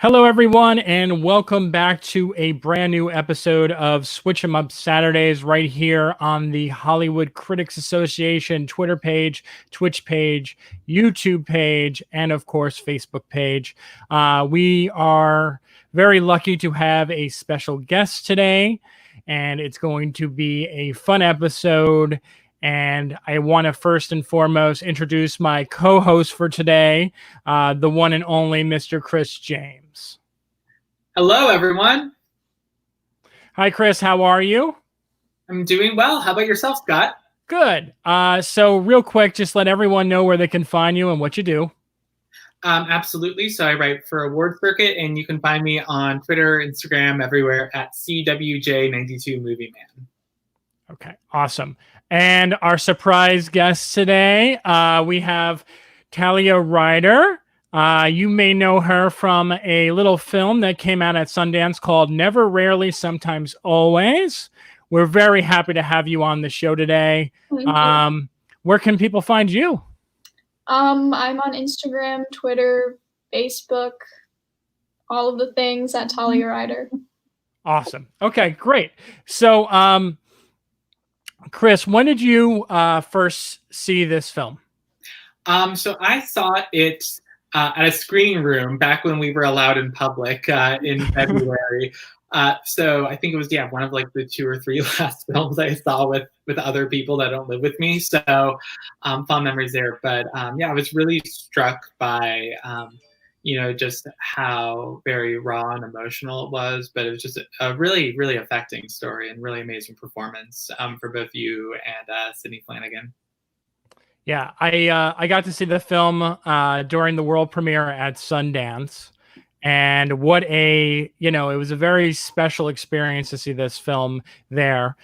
Hello, everyone, and welcome back to a brand new episode of Switch 'em Up Saturdays right here on the Hollywood Critics Association Twitter page, Twitch page, YouTube page, and of course, Facebook page. We are very lucky to have a special guest today, and it's going to be a fun episode. And I want to first and foremost introduce my co-host for today, the one and only Mr. Chris James. Hello, everyone. Hi, Chris. How are you? I'm doing well. How about yourself, Scott? Good. So real quick, just let everyone know where they can find you and what you do. Absolutely. So I write for Award Circuit, and you can find me on Twitter, Instagram, everywhere at CWJ92 Movie Man. Okay, awesome. And our surprise guest today, we have Talia Ryder. You may know her from a little film that came out at Sundance called Never, Rarely, Sometimes, Always. We're very happy to have you on the show today. Where can people find you? I'm on Instagram, Twitter, Facebook, all of the things at Talia Ryder. Awesome. Okay, great. So, Chris, when did you first see this film? So I saw it at a screening room back when we were allowed in public in February. So I think it was one of like the 2 or 3 last films I saw with other people that don't live with me. So fond memories there. But I was really struck by just how very raw and emotional it was. But it was just a really, really affecting story and really amazing performance for both you and Sydney Flanagan. Yeah, I got to see the film during the world premiere at Sundance. And what it was a very special experience to see this film there.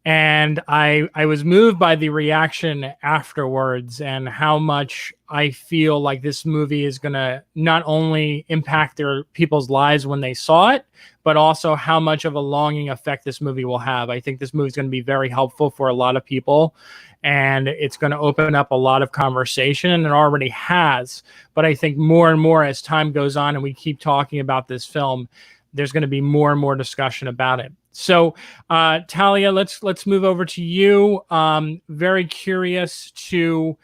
And I was moved by the reaction afterwards and how much I feel like this movie is going to not only impact people's lives when they saw it, but also how much of a longing effect this movie will have. I think this movie is going to be very helpful for a lot of people, and it's going to open up a lot of conversation, and it already has. But I think more and more as time goes on and we keep talking about this film, there's going to be more and more discussion about it. So, Talia, let's move over to you. Very curious to,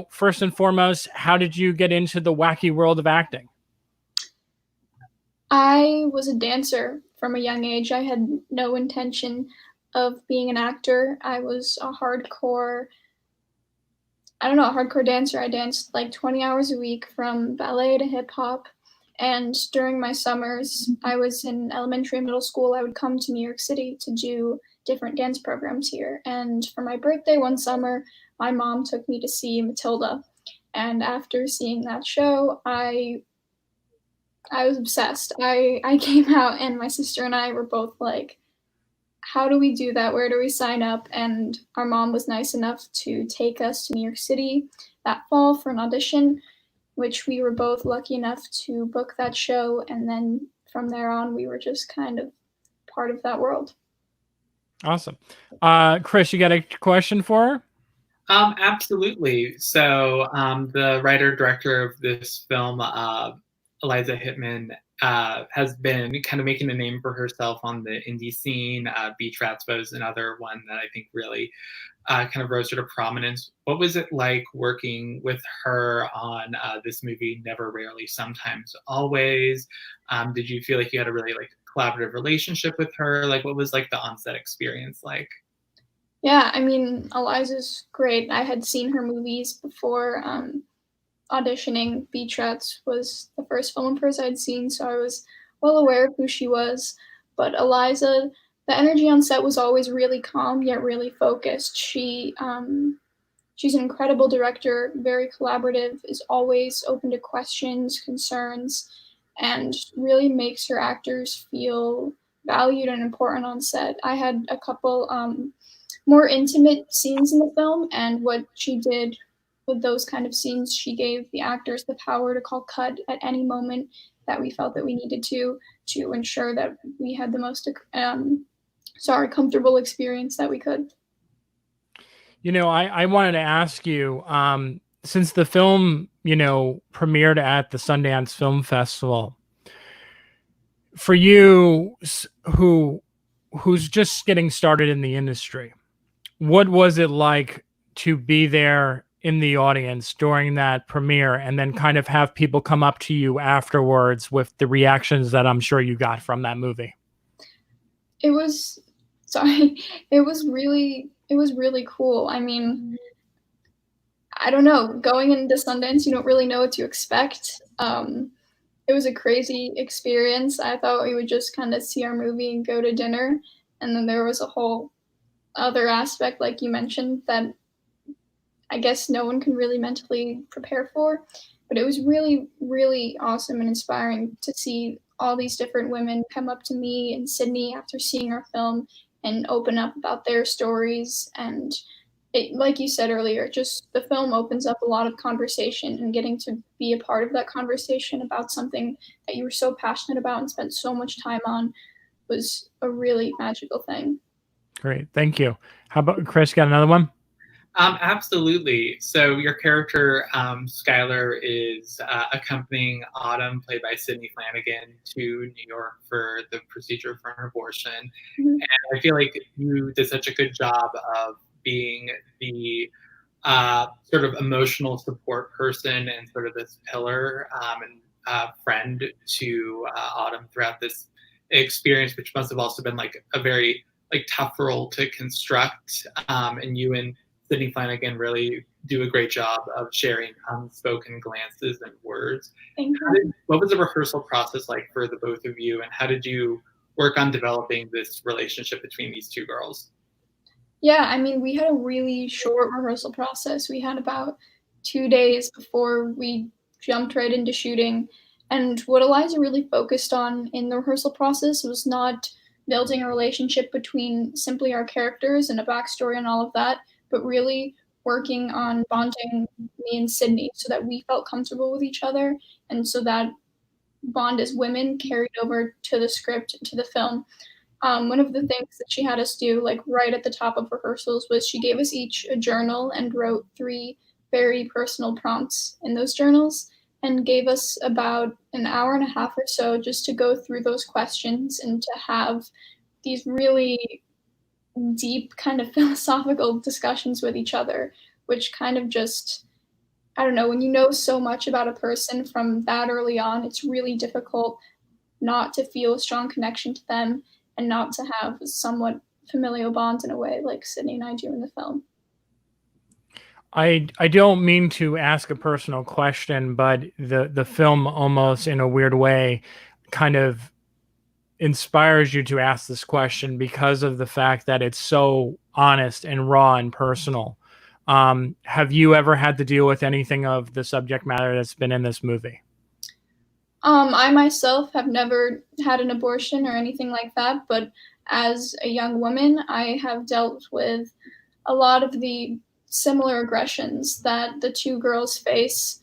first and foremost, how did you get into the wacky world of acting? I was a dancer from a young age. I had no intention of being an actor. I was a hardcore dancer. I danced like 20 hours a week from ballet to hip hop. And during my summers, I was in elementary and middle school. I would come to New York City to do different dance programs here. And for my birthday one summer, my mom took me to see Matilda. And after seeing that show, I was obsessed. I came out, and my sister and I were both like, how do we do that? Where do we sign up? And our mom was nice enough to take us to New York City that fall for an audition, which we were both lucky enough to book that show. And then from there on, we were just kind of part of that world. Awesome. Chris, you got a question for her? Absolutely. So the writer-director of this film, Eliza Hittman, has been kind of making a name for herself on the indie scene. Beach Ratspo is another one that I think really kind of rose to prominence. What was it like working with her on this movie, Never, Rarely, Sometimes, Always? Did you feel like you had a really collaborative relationship with her? What was the on-set experience like? Yeah, I mean, Eliza's great. I had seen her movies before auditioning. Beach Rats was the first film of hers I'd seen, so I was well aware of who she was. But Eliza, the energy on set was always really calm yet really focused. She's an incredible director, very collaborative, is always open to questions, concerns, and really makes her actors feel valued and important on set. I had a couple more intimate scenes in the film, and what she did with those kind of scenes, she gave the actors the power to call cut at any moment that we felt that we needed to ensure that we had the most comfortable experience that we could. I wanted to ask you, since the film, premiered at the Sundance Film Festival, for you, who's just getting started in the industry, what was it like to be there in the audience during that premiere and then kind of have people come up to you afterwards with the reactions that I'm sure you got from that movie? It was, sorry, it was really cool. I mean, I don't know, going into Sundance, you don't really know what to expect. It was a crazy experience. I thought we would just kind of see our movie and go to dinner, and then there was a whole other aspect, like you mentioned, that I guess no one can really mentally prepare for. But it was really, really awesome and inspiring to see all these different women come up to me in Sydney after seeing our film and open up about their stories. And it, like you said earlier, just the film opens up a lot of conversation, and getting to be a part of that conversation about something that you were so passionate about and spent so much time on was a really magical thing. Great. Thank you. How about Chris? Got another one? Absolutely. So your character, Skylar, is accompanying Autumn, played by Sydney Flanagan, to New York for the procedure for an abortion. Mm-hmm. And I feel like you did such a good job of being the sort of emotional support person and sort of this pillar and friend to Autumn throughout this experience, which must have also been like a very like tough role to construct. And you and Sydney Flanagan really do a great job of sharing unspoken glances and words. What was the rehearsal process like for the both of you, and how did you work on developing this relationship between these two girls? Yeah, I mean, we had a really short rehearsal process. We had about 2 days before we jumped right into shooting. And what Eliza really focused on in the rehearsal process was not building a relationship between simply our characters and a backstory and all of that, but really working on bonding me and Sydney so that we felt comfortable with each other, and so that bond as women carried over to the script, to the film. One of the things that she had us do, like right at the top of rehearsals, was she gave us each a journal and wrote 3 very personal prompts in those journals, and gave us about an hour and a half or so just to go through those questions and to have these really deep kind of philosophical discussions with each other, which kind of just, I don't know, when you know so much about a person from that early on, it's really difficult not to feel a strong connection to them and not to have a somewhat familial bond in a way like Sydney and I do in the film. I don't mean to ask a personal question, but the film almost in a weird way kind of inspires you to ask this question because of the fact that it's so honest and raw and personal. Have you ever had to deal with anything of the subject matter that's been in this movie? I myself have never had an abortion or anything like that, but as a young woman, I have dealt with a lot of the similar aggressions that the 2 girls face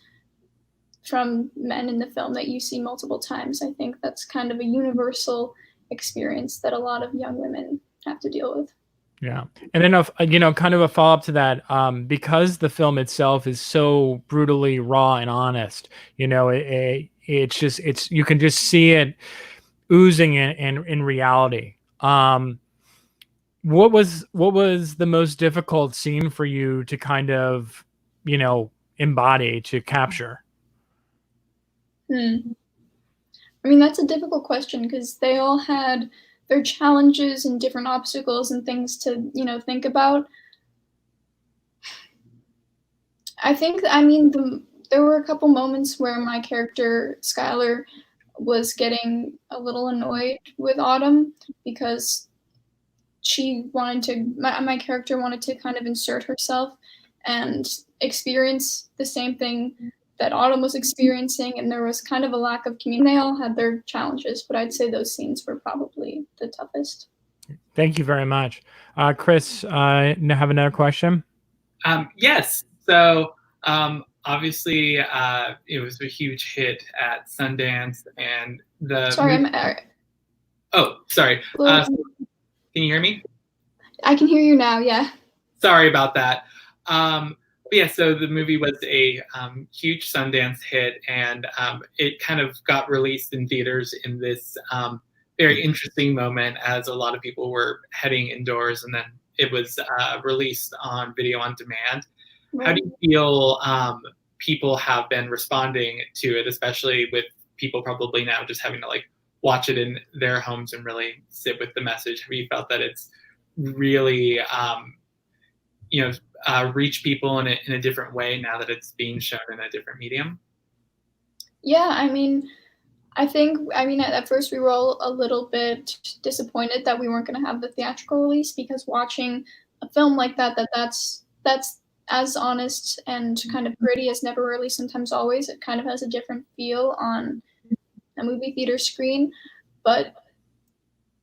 from men in the film that you see multiple times. I think that's kind of a universal experience that a lot of young women have to deal with. Yeah. And then, kind of a follow up to that, because the film itself is so brutally raw and honest, it's you can just see it oozing in reality. What was the most difficult scene for you to kind of, embody, to capture? I mean, that's a difficult question because they all had their challenges and different obstacles and things to, think about. There were a couple moments where my character, Skylar, was getting a little annoyed with Autumn because my character wanted to kind of insert herself and experience the same thing that Autumn was experiencing, and there was kind of a lack of community. They all had their challenges, but I'd say those scenes were probably the toughest. Thank you very much. Chris, have another question? Yes. So obviously it was a huge hit at Sundance, and the Sorry, sorry. Can you hear me? I can hear you now, yeah. Sorry about that. Yeah, so the movie was a huge Sundance hit, and it kind of got released in theaters in this very interesting moment as a lot of people were heading indoors, and then it was released on video on demand. Right. How do you feel people have been responding to it, especially with people probably now just having to like watch it in their homes and really sit with the message? Have you felt that it's really reach people in a different way now that it's being shown in a different medium? Yeah, I mean, at first we were all a little bit disappointed that we weren't going to have the theatrical release, because watching a film like that's as honest and kind of gritty as Never Really Sometimes Always. It kind of has a different feel on a movie theater screen, but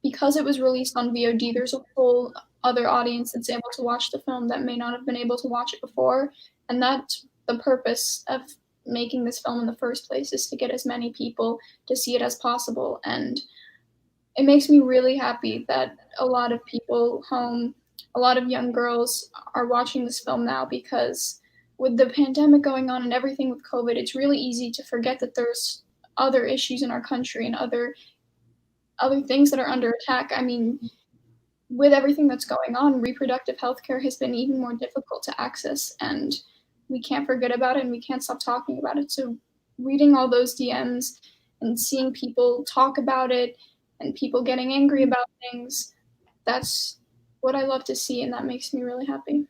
because it was released on VOD, there's a whole other audience that's able to watch the film that may not have been able to watch it before, and that's the purpose of making this film in the first place, is to get as many people to see it as possible. And it makes me really happy that a lot of people home, a lot of young girls are watching this film now, because with the pandemic going on and everything with COVID, it's really easy to forget that there's other issues in our country and other things that are under attack. I mean, with everything that's going on, reproductive health care has been even more difficult to access, and we can't forget about it, and we can't stop talking about it. So reading all those DMs and seeing people talk about it and people getting angry about things, that's what I love to see, and that makes me really happy.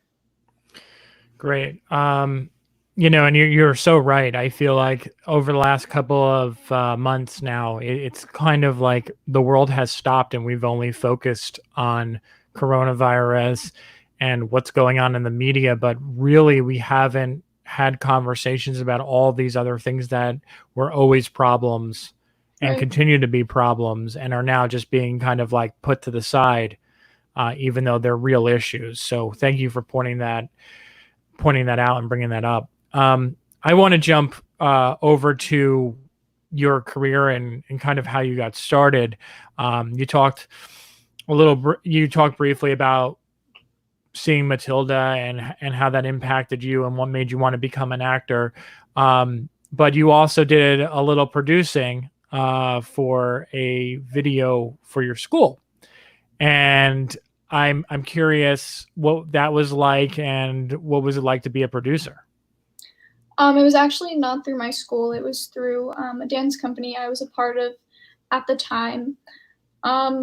Great. And you're so right. I feel like over the last couple of months now, it's kind of like the world has stopped and we've only focused on coronavirus and what's going on in the media, but really we haven't had conversations about all these other things that were always problems and Right. continue to be problems and are now just being kind of like put to the side, even though they're real issues. So thank you for pointing that out and bringing that up. I want to jump over to your career and kind of how you got started. You talked briefly about seeing Matilda and how that impacted you and what made you want to become an actor. But you also did a little producing for a video for your school. And I'm curious what that was like and what was it like to be a producer? It was actually not through my school. It was through a dance company I was a part of at the time.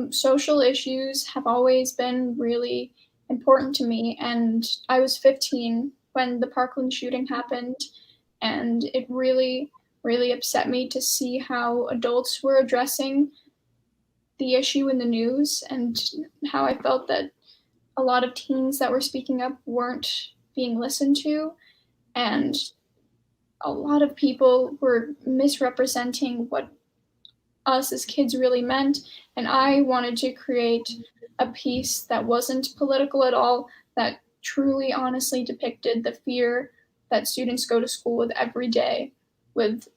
Social issues have always been really important to me, and I was 15 when the Parkland shooting happened, and it really, really upset me to see how adults were addressing the issue in the news, and how I felt that a lot of teens that were speaking up weren't being listened to, and a lot of people were misrepresenting what us as kids really meant. And I wanted to create a piece that wasn't political at all, that truly honestly depicted the fear that students go to school with every day, with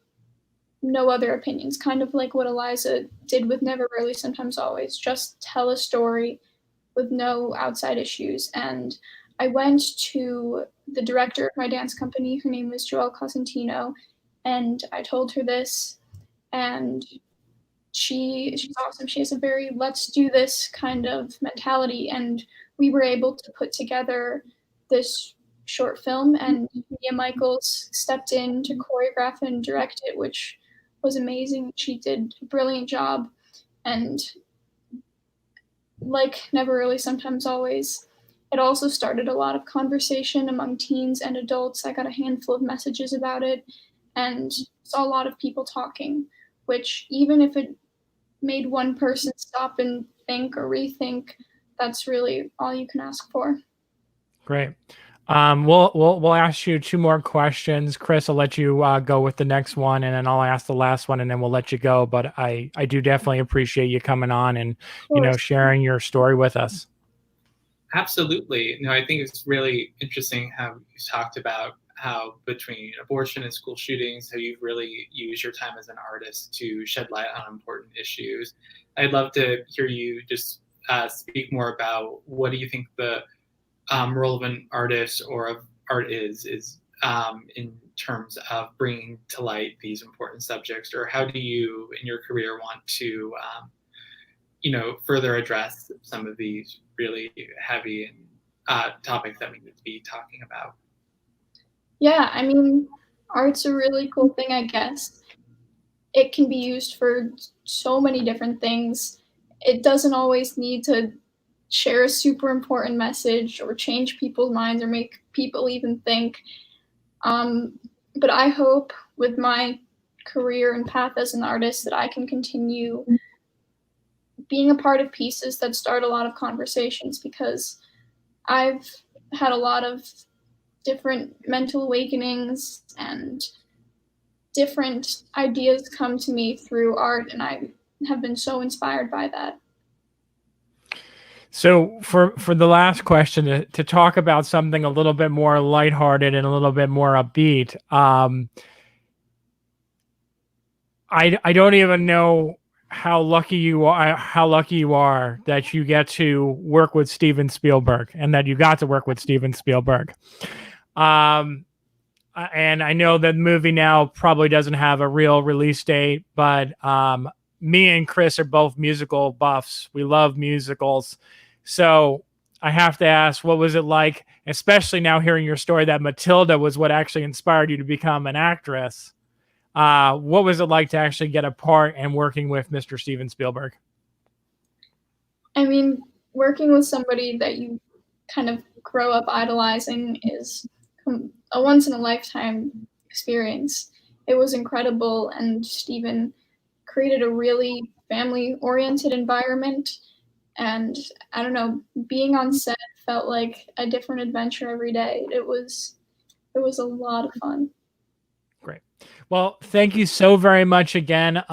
no other opinions, kind of like what Eliza did with Never Really Sometimes Always. Just tell a story with no outside issues. And I went to the director of my dance company. Her name was Joelle Cosentino, and I told her this, and she's awesome. She has a very let's do this kind of mentality, and we were able to put together this short film, and Mia Michaels stepped in to choreograph and direct it, which was amazing. She did a brilliant job, and like Never Really Sometimes Always, it also started a lot of conversation among teens and adults. I got a handful of messages about it and saw a lot of people talking, which even if it made one person stop and think or rethink, that's really all you can ask for. Great. We'll ask you two more questions. Chris, I'll let you go with the next one, and then I'll ask the last one, and then we'll let you go. But I do definitely appreciate you coming on and sharing your story with us. Absolutely. No, I think it's really interesting how you talked about how between abortion and school shootings, how you've really used your time as an artist to shed light on important issues. I'd love to hear you just speak more about what do you think the role of an artist or of art is in terms of bringing to light these important subjects, or how do you in your career want to further address some of these really heavy and topics that we need to be talking about? Yeah, I mean, art's a really cool thing, I guess. It can be used for so many different things. It doesn't always need to share a super important message or change people's minds or make people even think. But I hope with my career and path as an artist that I can continue being a part of pieces that start a lot of conversations, because I've had a lot of different mental awakenings and different ideas come to me through art, and I have been so inspired by that. So for the last question, to talk about something a little bit more lighthearted and a little bit more upbeat, I don't even know how lucky you are that you get to work with Steven Spielberg, and that you got to work with Steven Spielberg. And I know that the movie now probably doesn't have a real release date, but me and Chris are both musical buffs. We love musicals. So I have to ask, what was it like, especially now hearing your story that Matilda was what actually inspired you to become an actress? What was it like to actually get a part and working with Mr. Steven Spielberg? I mean, working with somebody that you kind of grow up idolizing is a once-in-a-lifetime experience. It was incredible, and Steven created a really family-oriented environment, and I don't know, being on set felt like a different adventure every day. It was a lot of fun. Great. Well, thank you so very much again.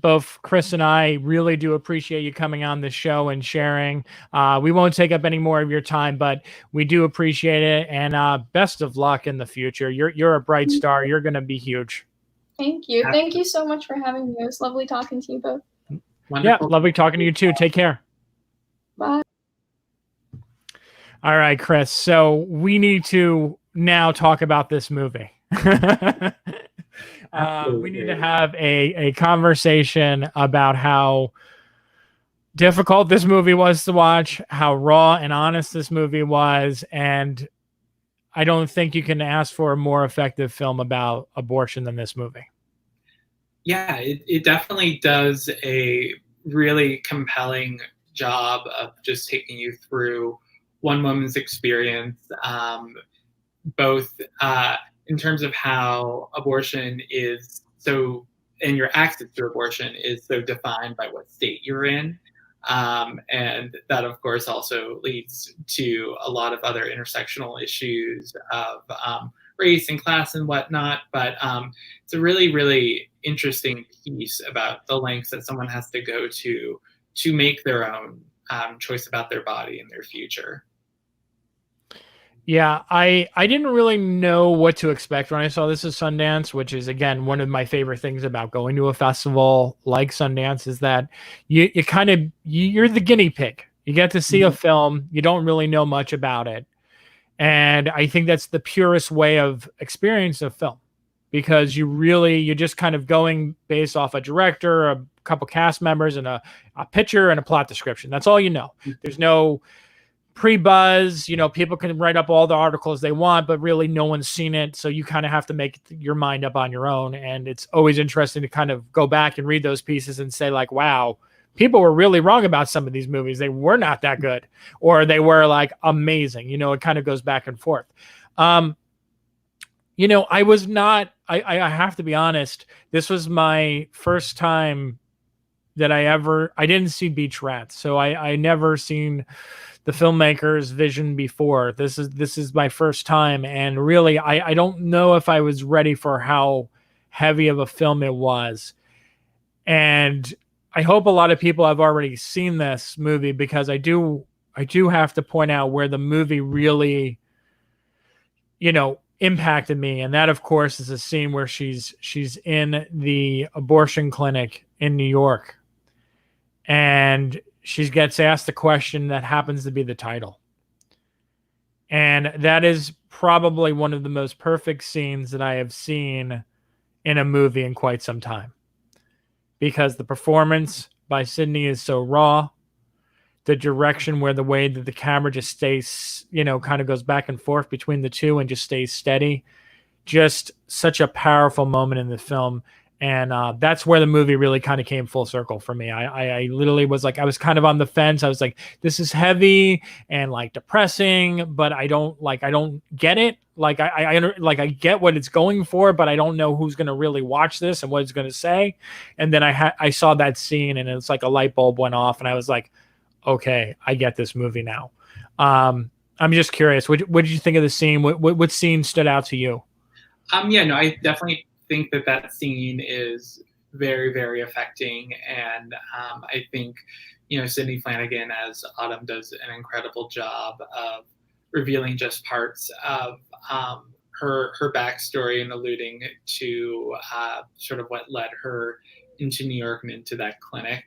Both Chris and I really do appreciate you coming on the show and sharing. We won't take up any more of your time, but we do appreciate it. And best of luck in the future. You're a bright star. You're going to be huge. Thank you. Thank you so much for having me. It was lovely talking to you both. Wonderful. Yeah, lovely talking to you too. Take care. Bye. All right, Chris. So we need to now talk about this movie. We need to have a conversation about how difficult this movie was to watch, how raw and honest this movie was, and I don't think you can ask for a more effective film about abortion than this movie. Yeah, it definitely does a really compelling job of just taking you through one woman's experience, both in terms of how abortion is so, and your access to abortion is so defined by what state you're in. And that, of course, also leads to a lot of other intersectional issues of race and class and whatnot. But it's a really, really interesting piece about the lengths that someone has to go to make their own choice about their body and their future. Yeah, I didn't really know what to expect when I saw this at Sundance, which is, again, one of my favorite things about going to a festival like Sundance, is that you're the guinea pig. You get to see a film, you don't really know much about it. And I think that's the purest way of experience of film, because you're just kind of going based off a director, a couple cast members, and a picture and a plot description. That's all you know. There's no pre-buzz, people can write up all the articles they want, but really no one's seen it. So you kind of have to make your mind up on your own. And it's always interesting to kind of go back and read those pieces and say, like, wow, people were really wrong about some of these movies. They were not that good, or they were like amazing. It kind of goes back and forth. I have to be honest. This was my first time that I didn't see Beach Rats. So I never seen the filmmaker's vision before. This is my first time. And really, I don't know if I was ready for how heavy of a film it was. And I hope a lot of people have already seen this movie, because I do have to point out where the movie really, impacted me. And that, of course, is a scene where she's in the abortion clinic in New York. And she gets asked a question that happens to be the title. And that is probably one of the most perfect scenes that I have seen in a movie in quite some time, because the performance by Sydney is so raw. The direction, where the way that the camera just stays, kind of goes back and forth between the two and just stays steady. Just such a powerful moment in the film. And that's where the movie really kind of came full circle for me. I literally was like, I was kind of on the fence. I was like, this is heavy and like depressing, but I don't get it. Like I get what it's going for, but I don't know who's going to really watch this and what it's going to say. And then I saw that scene, and it's like a light bulb went off, and I was like, okay, I get this movie now. I'm just curious, what did you think of the scene? What scene stood out to you? Yeah, no, I definitely think that scene is very, very affecting. And I think, Sydney Flanagan as Autumn does an incredible job of revealing just parts of her backstory and alluding to sort of what led her into New York and into that clinic.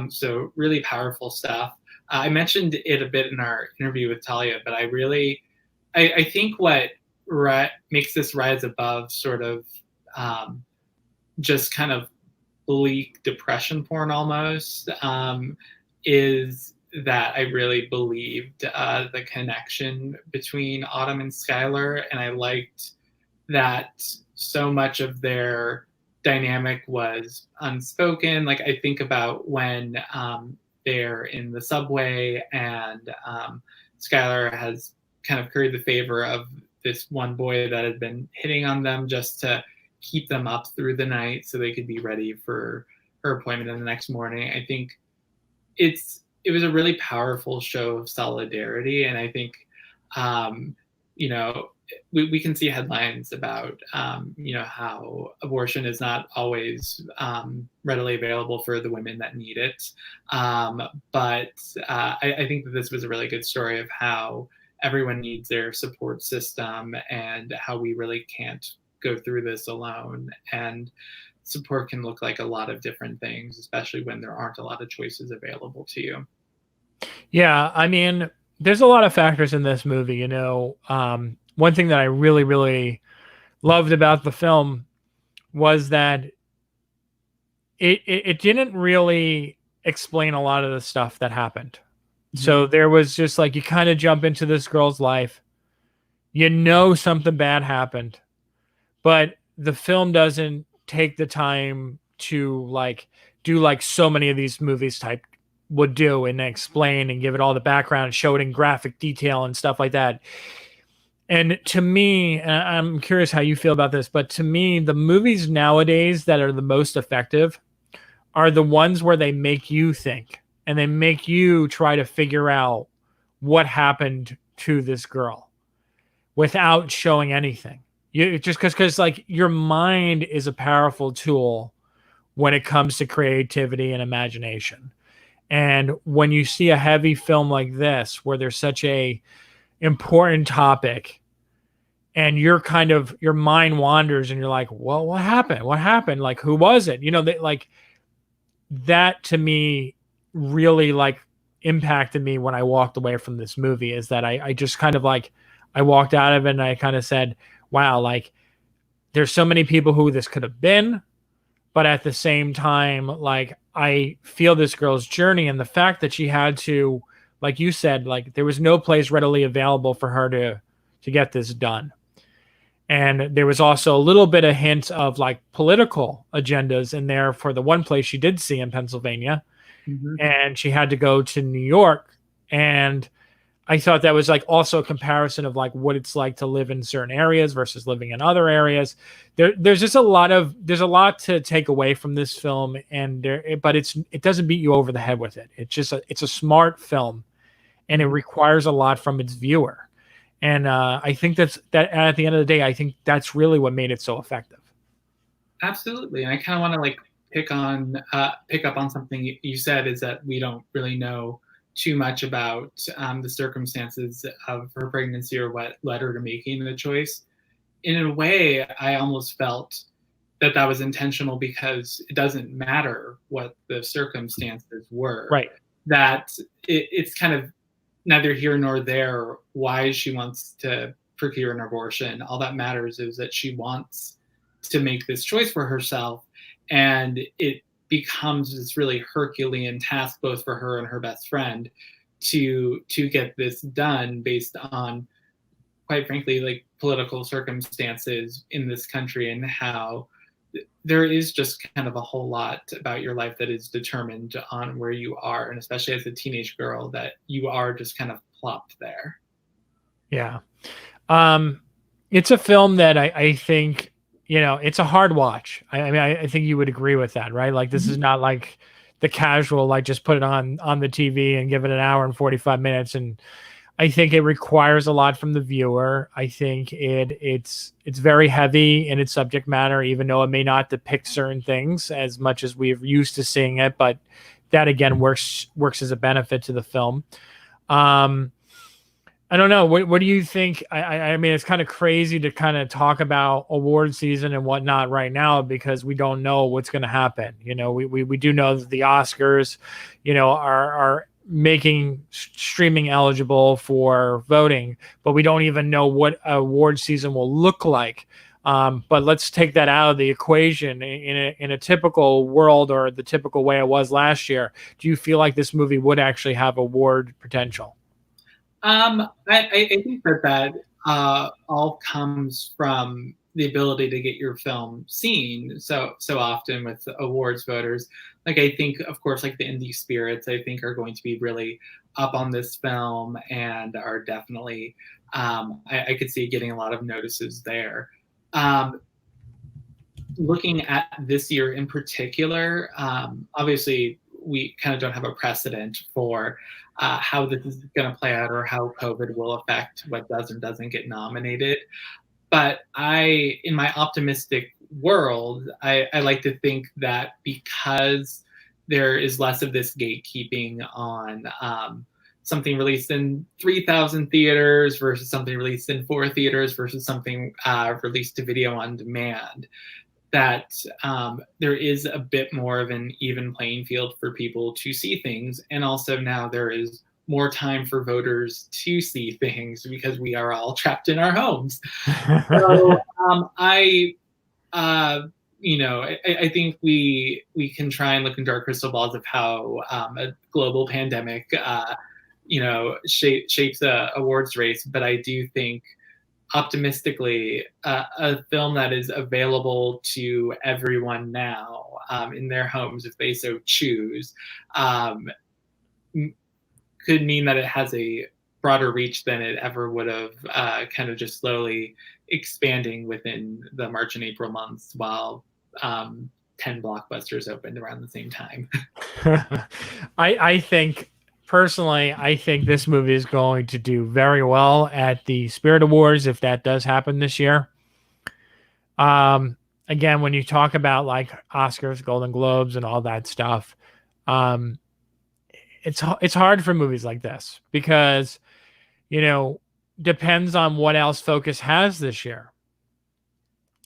So really powerful stuff. I mentioned it a bit in our interview with Talia, but I think what makes this rise above sort of just kind of bleak depression porn almost is that I really believed the connection between Autumn and Skylar, and I liked that so much of their dynamic was unspoken. Like, I think about when they're in the subway and Skylar has kind of curried the favor of this one boy that had been hitting on them just to keep them up through the night so they could be ready for her appointment in the next morning. I think it was a really powerful show of solidarity. And I think, we can see headlines about, how abortion is not always readily available for the women that need it. But I think that this was a really good story of how everyone needs their support system and how we really can't go through this alone. And support can look like a lot of different things, especially when there aren't a lot of choices available to you. Yeah, I mean, there's a lot of factors in this movie. One thing that I really, really loved about the film was that it didn't really explain a lot of the stuff that happened. Mm-hmm. So there was just like, you kind of jump into this girl's life, something bad happened, but the film doesn't take the time to like do like so many of these movies type would do, and explain and give it all the background and show it in graphic detail and stuff like that. And to me, and I'm curious how you feel about this, but to me, the movies nowadays that are the most effective are the ones where they make you think and they make you try to figure out what happened to this girl without showing anything. You just because like your mind is a powerful tool when it comes to creativity and imagination. And when you see a heavy film like this, where there's such a important topic and your mind wanders and you're like, well, what happened? Like, who was it? That to me really like impacted me when I walked away from this movie, is that I just kind of like, I walked out of it and I kind of said, wow, like there's so many people who this could have been, but at the same time, like I feel this girl's journey and the fact that she had to, like you said, like there was no place readily available for her to get this done. And there was also a little bit of hint of like political agendas in there for the one place she did see in Pennsylvania. Mm-hmm. And she had to go to New York. And I thought that was like also a comparison of like what it's like to live in certain areas versus living in other areas. There's just a lot to take away from this film, but it doesn't beat you over the head with it. It's a smart film, and it requires a lot from its viewer. And I think that at the end of the day, I think that's really what made it so effective. Absolutely. And I kind of want to like pick up on something you said, is that we don't really know too much about the circumstances of her pregnancy or what led her to making the choice. In a way, I almost felt that was intentional, because it doesn't matter what the circumstances were. Right. That it's kind of neither here nor there why she wants to procure an abortion. All that matters is that she wants to make this choice for herself, and it becomes this really Herculean task both for her and her best friend to get this done based on, quite frankly, like political circumstances in this country, and how there is just kind of a whole lot about your life that is determined on where you are, and especially as a teenage girl, that you are just kind of plopped there. Yeah. It's a film that I think, it's a hard watch. I mean, I think you would agree with that, right? Like, this is not like the casual, like, just put it on the TV and give it an hour and 45 minutes. And I think it requires a lot from the viewer. I think it's very heavy in its subject matter, even though it may not depict certain things as much as we're used to seeing it. But that, again, works as a benefit to the film. I don't know. What do you think? I mean, it's kind of crazy to kind of talk about award season and whatnot right now, because we don't know what's going to happen. We do know that the Oscars, are making streaming eligible for voting, but we don't even know what award season will look like. But let's take that out of the equation. In a typical world, or the typical way it was last year, do you feel like this movie would actually have award potential? I think that all comes from the ability to get your film seen so often with awards voters. Like, I think, of course, like the indie spirits, I think, are going to be really up on this film and are definitely, I could see getting a lot of notices there. Looking at this year in particular, obviously, we kind of don't have a precedent for how this is going to play out, or how COVID will affect what does and doesn't get nominated. But in my optimistic world, I like to think that because there is less of this gatekeeping on something released in 3,000 theaters versus something released in 4 theaters versus something released to video on demand, that there is a bit more of an even playing field for people to see things. And also now there is more time for voters to see things because we are all trapped in our homes. So I think we can try and look into our crystal balls of how a global pandemic, shapes a awards race. But I do think, optimistically, a film that is available to everyone now in their homes, if they so choose, could mean that it has a broader reach than it ever would have, kind of just slowly expanding within the March and April months, while 10 blockbusters opened around the same time. I think, personally, I think this movie is going to do very well at the Spirit Awards, if that does happen this year. Again, when you talk about like Oscars, Golden Globes, and all that stuff, it's hard for movies like this because, depends on what else Focus has this year,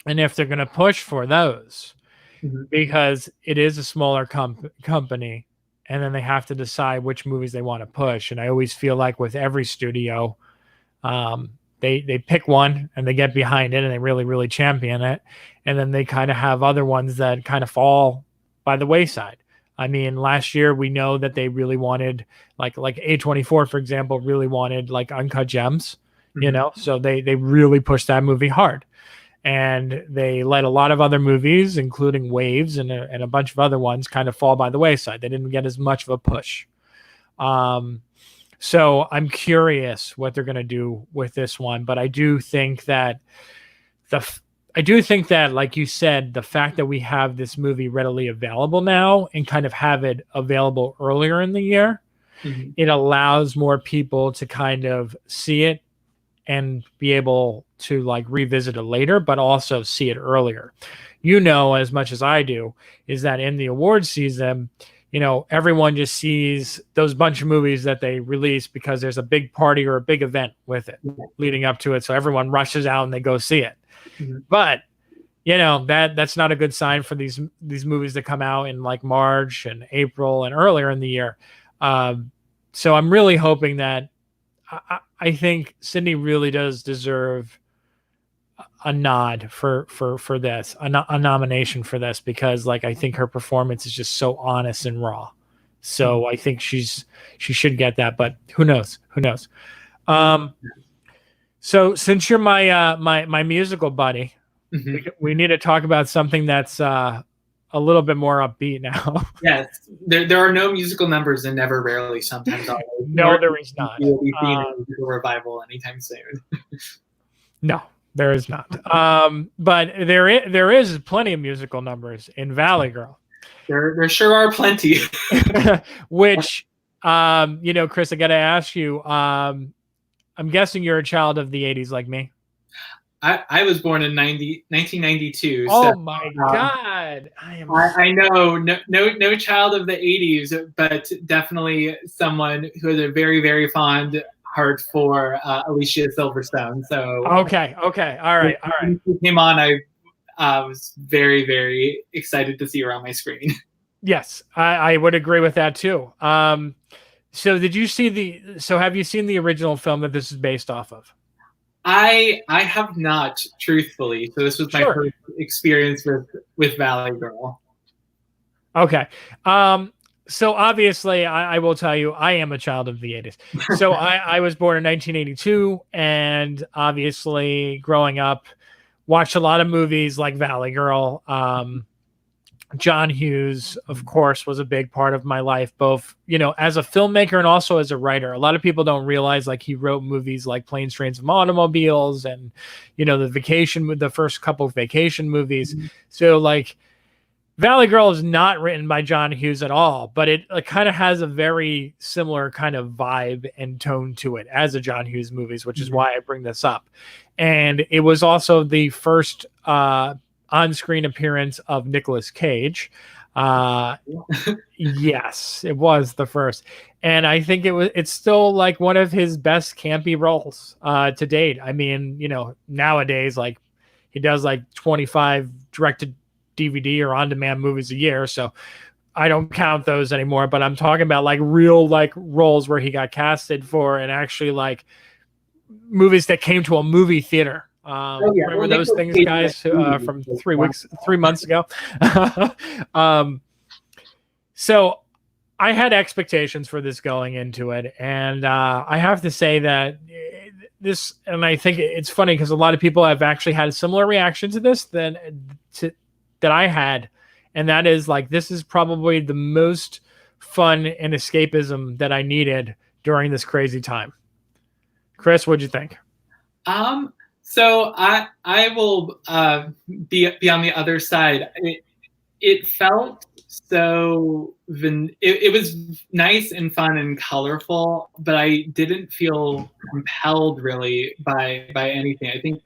and if they're going to push for those, because it is a smaller company. And then they have to decide which movies they want to push. And I always feel like with every studio, they pick one and they get behind it and they really, really champion it. And then they kind of have other ones that kind of fall by the wayside. I mean, last year we know that they really wanted, like A24, for example, really wanted like Uncut Gems, so they really pushed that movie hard. And they let a lot of other movies, including Waves and a bunch of other ones, kind of fall by the wayside. They didn't get as much of a push. So I'm curious what they're going to do with this one. But I do think that, like you said, the fact that we have this movie readily available now and kind of have it available earlier in the year, it allows more people to kind of see it and be able to like revisit it later, but also see it earlier. As much as I do, is that in the awards season, everyone just sees those bunch of movies that they release because there's a big party or a big event with it leading up to it. So everyone rushes out and they go see it. But, that's not a good sign for these movies that come out in like March and April and earlier in the year. So I'm really hoping that I think Sydney really does deserve a nod for this, a nomination for this, because like I think her performance is just so honest and raw. So I think she should get that, but who knows? Who knows? So since you're my my musical buddy, we need to talk about something that's a little bit more upbeat now. Yes, there are no musical numbers and never, rarely, sometimes always. No, there is not. You will be seeing a musical revival anytime soon. No, there is not. But there is plenty of musical numbers in Valley Girl. There sure are plenty. Which, you know, Chris, I got to ask you. I'm guessing you're a child of the '80s, like me. I was born in 1992. Oh so, my God! I know no child of the '80s, but definitely someone who has a very, very fond heart for Alicia Silverstone. So okay, all right. When she came on, I was very, very excited to see her on my screen. Yes, I would agree with that too. So did you see have you seen the original film that this is based off of? I have not, truthfully. So this was my first experience with Valley Girl. Okay. So obviously I will tell you, I am a child of the '80s. So I was born in 1982, and obviously growing up, watched a lot of movies like Valley Girl. John Hughes, of course, was a big part of my life, both, you know, as a filmmaker and also as a writer. A lot of people don't realize, like, he wrote movies like Planes, Trains, and Automobiles, and, you know, the first couple of vacation movies. So, like, Valley Girl is not written by John Hughes at all, but it kind of has a very similar kind of vibe and tone to it as a John Hughes movies, which is why I bring this up. And it was also the first on-screen appearance of Nicolas Cage. Yes, it was the first. And I think it's still like one of his best campy roles to date. I mean, you know, nowadays, like, he does like 25 directed DVD or on-demand movies a year, so I don't count those anymore. But I'm talking about like real like roles where he got casted for, and actually like movies that came to a movie theater. Remember those things, guys, from 3 months ago? So I had expectations for this going into it, and I have to say that and I think it's funny because a lot of people have actually had a similar reaction to this that I had, and that is like, this is probably the most fun and escapism that I needed during this crazy time. Chris, what'd you think? So I will be on the other side. It felt so it was nice and fun and colorful, but I didn't feel compelled really by anything. I think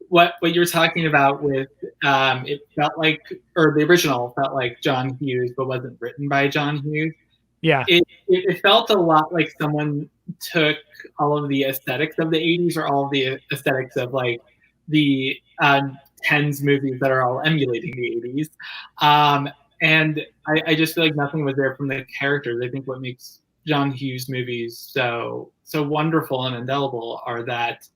what you're talking about with it felt like, or the original felt like John Hughes, but wasn't written by John Hughes. Yeah, it felt a lot like someone took all of the aesthetics of the 80s, or all of the aesthetics of like the tens movies that are all emulating the 80s. And I just feel like nothing was there from the characters. I think what makes John Hughes movies so wonderful and indelible are that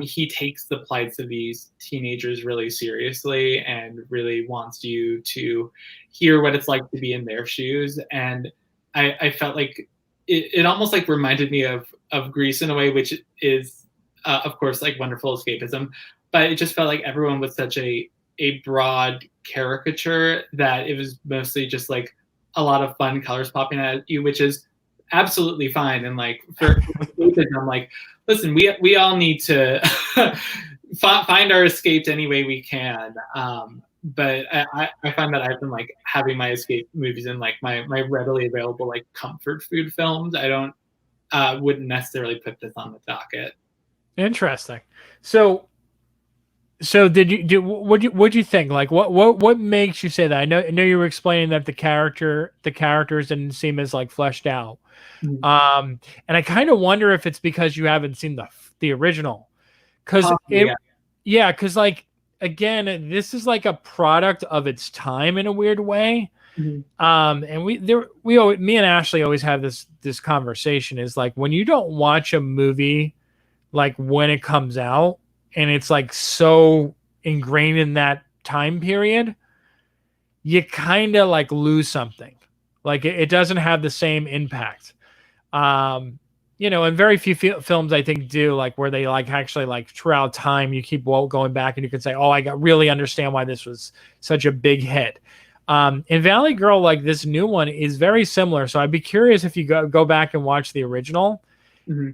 he takes the plights of these teenagers really seriously and really wants you to hear what it's like to be in their shoes. And I felt like it almost like reminded me of Grease in a way, which is of course like wonderful escapism, but it just felt like everyone was such a broad caricature that it was mostly just like a lot of fun colors popping at you, which is absolutely fine. And like for escapism, like, listen, we all need to find our escapes any way we can. But I find that I've been like having my escape movies in like my readily available like comfort food films. I don't wouldn't necessarily put this on the docket. Interesting. So did you what'd you think? Like what makes you say that? I know you were explaining that the characters didn't seem as like fleshed out. Mm-hmm. And I kind of wonder if it's because you haven't seen the original. Because because like, again, this is like a product of its time in a weird way. And me and Ashley always have this conversation is like, when you don't watch a movie like when it comes out and it's like so ingrained in that time period, you kind of like lose something. Like it doesn't have the same impact. And very few films I think do, like where they like actually like throughout time you keep going back and you can say, oh, really understand why this was such a big hit. And Valley Girl, like this new one, is very similar. So I'd be curious if you go back and watch the original,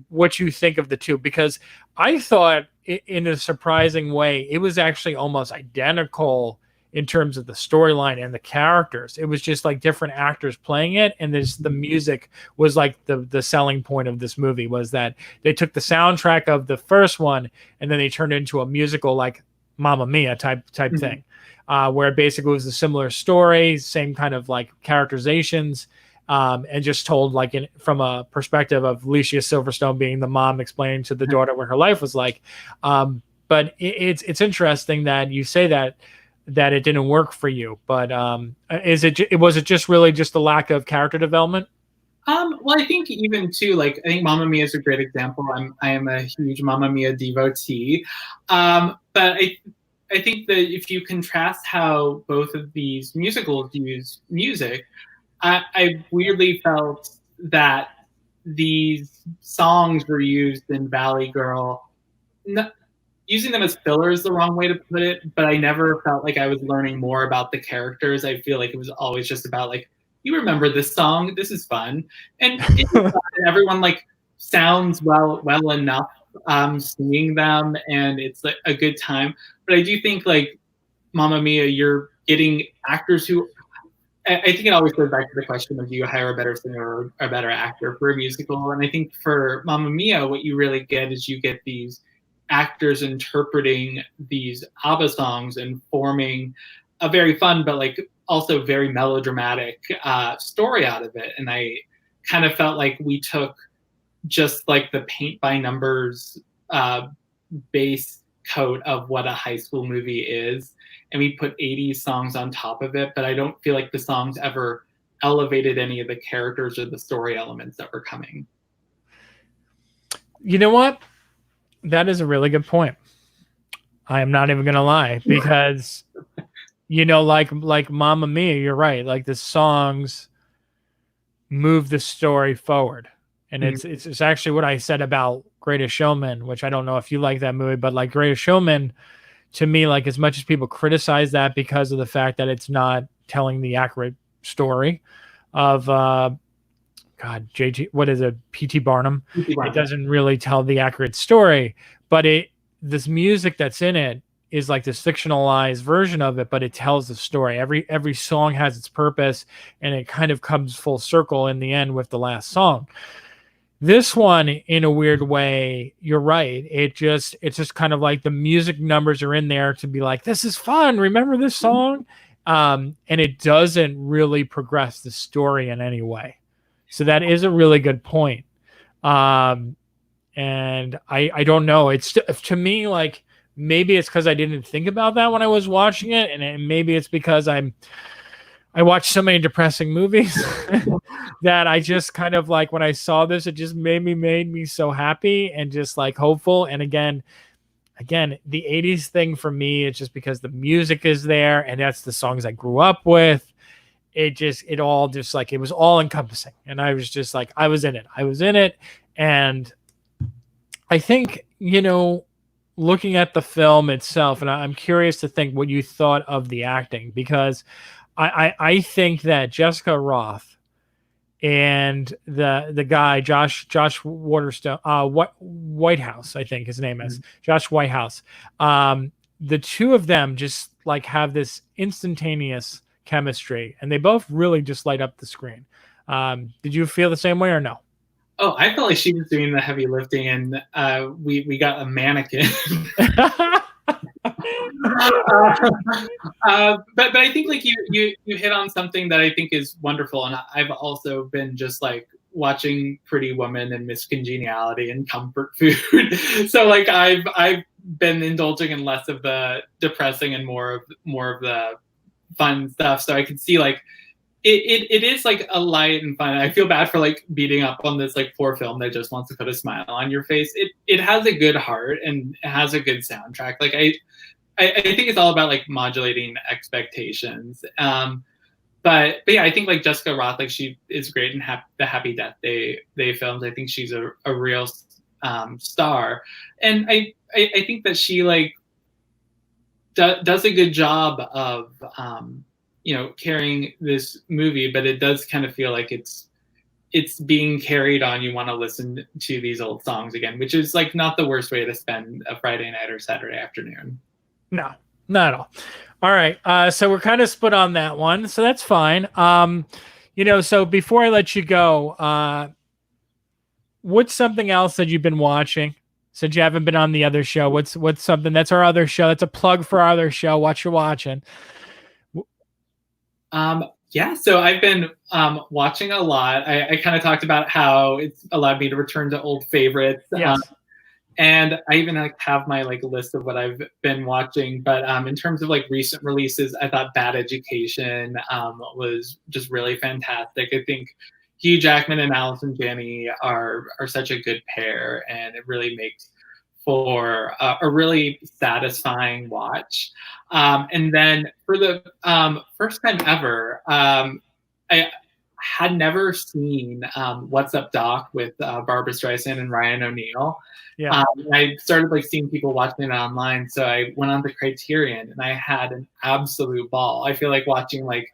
what you think of the two, because I thought in a surprising way, it was actually almost identical in terms of the storyline and the characters. It was just like different actors playing it. And the music was like the selling point of this movie, was that they took the soundtrack of the first one and then they turned it into a musical, like Mamma Mia type thing, where it basically was a similar story, same kind of like characterizations, and just told like from a perspective of Alicia Silverstone being the mom explaining to the daughter what her life was like. But it's interesting that you say that it didn't work for you, but was it just really just the lack of character development? Well, I think even too, like I think Mamma Mia is a great example. I am a huge Mamma Mia devotee, but I think that if you contrast how both of these musicals use music, I weirdly felt that these songs were used in Valley Girl. Using them as filler is the wrong way to put it, but I never felt like I was learning more about the characters. I feel like it was always just about like, you remember this song, this is fun, and everyone like sounds well enough singing them, and it's like a good time. But I do think like Mamma Mia, you're getting actors who, I think it always goes back to the question of, do you hire a better singer or a better actor for a musical? And I think for Mamma Mia, what you really get is you get these actors interpreting these ABBA songs and forming a very fun but like also very melodramatic story out of it. And I kind of felt like we took just like the paint by numbers base coat of what a high school movie is, and we put 80s songs on top of it, but I don't feel like the songs ever elevated any of the characters or the story elements that were coming. You know what? That is a really good point. I am not even going to lie, because, like Mamma Mia, you're right. Like the songs move the story forward. And it's actually what I said about Greatest Showman, which I don't know if you like that movie, but like Greatest Showman, to me, like as much as people criticize that because of the fact that it's not telling the accurate story of, what is it? P.T. Barnum. It doesn't really tell the accurate story, but this music that's in it is like this fictionalized version of it, but it tells the story. Every song has its purpose, and it kind of comes full circle in the end with the last song. This one, in a weird way, you're right. It's just kind of like the music numbers are in there to be like, this is fun. Remember this song? And it doesn't really progress the story in any way. So that is a really good point. And I don't know. It's to me, like, maybe it's because I didn't think about that when I was watching it. And maybe it's because I watch so many depressing movies that I just kind of like, when I saw this, it just made me so happy and just like hopeful. And again, the 80s thing for me, it's just because the music is there and that's the songs I grew up with. It was all encompassing. And I was just like, I was in it. And I think, looking at the film itself, and I'm curious to think what you thought of the acting, because I think that Jessica Roth and the guy, Josh Waterstone, Whitehouse, I think his name is Josh Whitehouse. The two of them just like have this instantaneous chemistry, and they both really just light up the screen. Did you feel the same way or no? Oh, I felt like she was doing the heavy lifting, and we got a mannequin. But I think like you hit on something that I think is wonderful, and I've also been just like watching Pretty Woman and Miss Congeniality and comfort food. So like I've been indulging in less of the depressing and more of the fun stuff. So I could see like it is like a light and fun. I feel bad for like beating up on this like poor film that just wants to put a smile on your face. It has a good heart and it has a good soundtrack. Like I think it's all about like modulating expectations. But yeah, I think like Jessica Roth, like she is great in the Happy Death Day films. I think she's a real star, and I think that she like does a good job of carrying this movie, but it does kind of feel like it's being carried on. You want to listen to these old songs again, which is like not the worst way to spend a Friday night or Saturday afternoon. No, not at all. All right. So we're kind of split on that one. So that's fine. So before I let you go, what's something else that you've been watching since you haven't been on the other show? What's something that's our other show? That's a plug for our other show. What you're watching. Yeah, so I've been watching a lot. I kind of talked about how it's allowed me to return to old favorites. Yes. And I even like have my like list of what I've been watching. But in terms of like recent releases, I thought Bad Education was just really fantastic. I think Hugh Jackman and Allison Janney are such a good pair, and it really makes for a really satisfying watch. And then for the first time ever, I had never seen What's Up Doc with Barbara Streisand and Ryan O'Neal. Yeah. I started like seeing people watching it online, so I went on to Criterion, and I had an absolute ball. I feel like watching like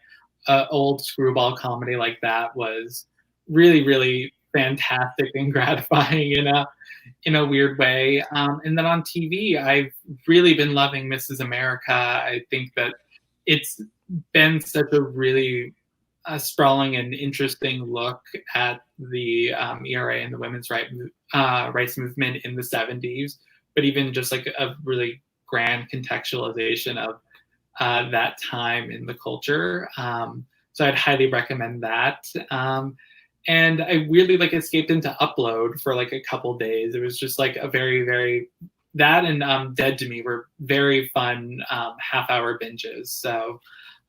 old screwball comedy like that was really, really fantastic and gratifying in a weird way. And then on TV, I've really been loving Mrs. America. I think that it's been such a really sprawling and interesting look at the ERA and the women's rights movement in the 70s, but even just like a really grand contextualization of that time in the culture. So I'd highly recommend that. And I really like escaped into Upload for like a couple days. It was just like a very, very, that and Dead to Me were very fun half-hour binges. So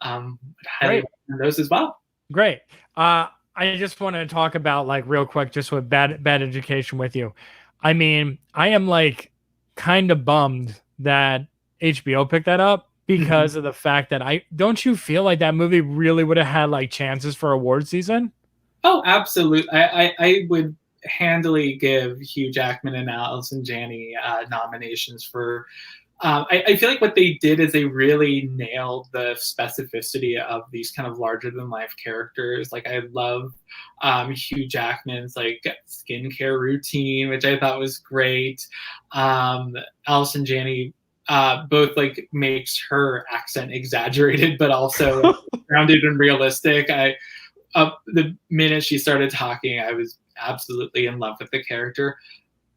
I'd highly recommend those as well. Great. I just want to talk about like real quick, just with bad education with you. I mean, I am like kind of bummed that HBO picked that up because of the fact that don't you feel like that movie really would have had like chances for award season? Oh, absolutely. I would handily give Hugh Jackman and Allison Janney nominations for. I feel like what they did is they really nailed the specificity of these kind of larger than life characters. Like I love Hugh Jackman's like skincare routine, which I thought was great. Allison Janney both like makes her accent exaggerated, but also grounded and realistic. The minute she started talking, I was absolutely in love with the character.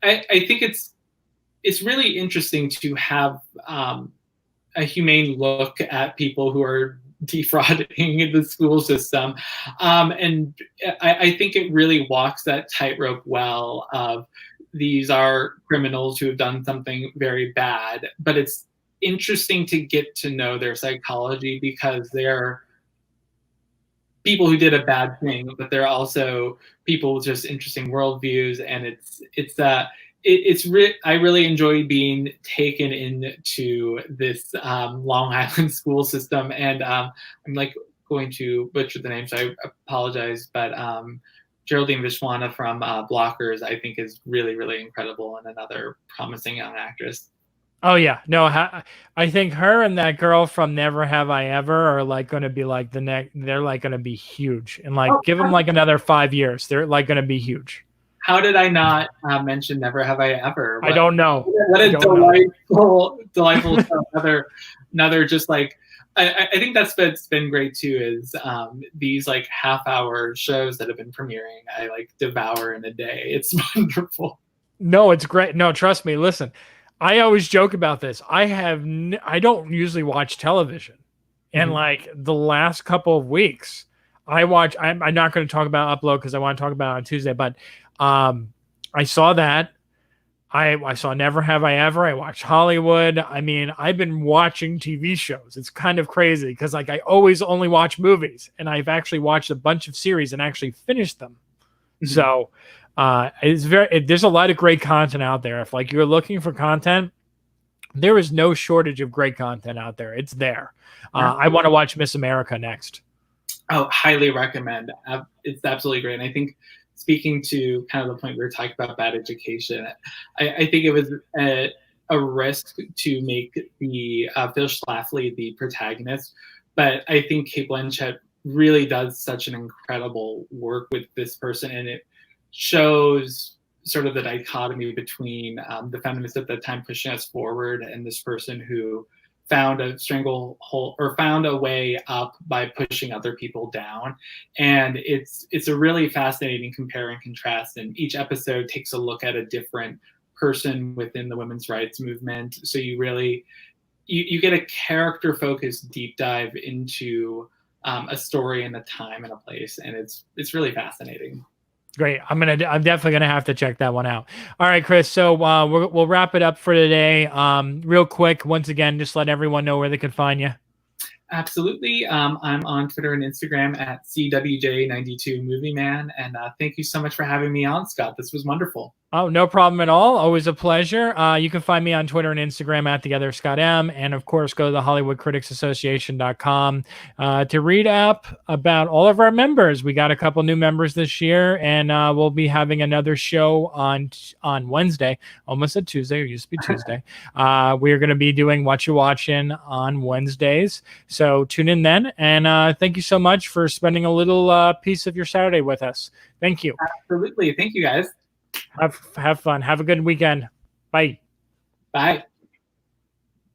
I think it's really interesting to have a humane look at people who are defrauding the school system. And I think it really walks that tightrope well of these are criminals who have done something very bad, but it's interesting to get to know their psychology because they're people who did a bad thing, but they're also people with just interesting worldviews. And I really enjoy being taken into this Long Island school system. And I'm like going to butcher the name, so I apologize. But Geraldine Vishwana from Blockers, I think, is really, really incredible and another promising young actress. Oh yeah, no, I think her and that girl from Never Have I Ever are like going to be like they're like going to be huge, and like give them like another 5 years, they're like going to be huge. How did I not mention Never Have I Ever? I don't know. What a delightful show. Another just like I think that's what's been great too is these like half-hour shows that have been premiering. I like devour in a day. It's wonderful. No, it's great. No, trust me. Listen. I always joke about this. I don't usually watch television. And like the last couple of weeks, I'm not going to talk about Upload because I want to talk about it on Tuesday, but I saw that. I saw Never Have I Ever. I watched Hollywood. I mean, I've been watching TV shows. It's kind of crazy because like I always only watch movies, and I've actually watched a bunch of series and actually finished them. So there's a lot of great content out there. If like you're looking for content, there is no shortage of great content out there. It's there. I want to watch Miss America next. Oh, highly recommend. It's absolutely great. And I think speaking to kind of the point we were talking about bad education, I think it was a risk to make the Phil Schlafly the protagonist, but I think Cate Blanchett really does such an incredible work with this person, and it shows sort of the dichotomy between the feminists at the time pushing us forward and this person who found a stranglehold or found a way up by pushing other people down. And it's a really fascinating compare and contrast, and each episode takes a look at a different person within the women's rights movement. So you really you get a character focused deep dive into a story and a time and a place, and it's really fascinating. Great. I'm definitely gonna have to check that one out. All right, Chris. So we'll wrap it up for today. Real quick, once again, just let everyone know where they can find you. Absolutely. I'm on Twitter and Instagram at CWJ92MovieMan, and thank you so much for having me on, Scott. This was wonderful. Oh, no problem at all. Always a pleasure. You can find me on Twitter and Instagram at The Other Scott M. And of course, go to the HollywoodCriticsAssociation.com to read up about all of our members. We got a couple new members this year, and we'll be having another show on Wednesday. Almost said Tuesday. It used to be Tuesday. We're going to be doing What You Watching on Wednesdays. So tune in then. And thank you so much for spending a little piece of your Saturday with us. Thank you. Absolutely. Thank you, guys. Have fun. Have a good weekend. Bye. Bye.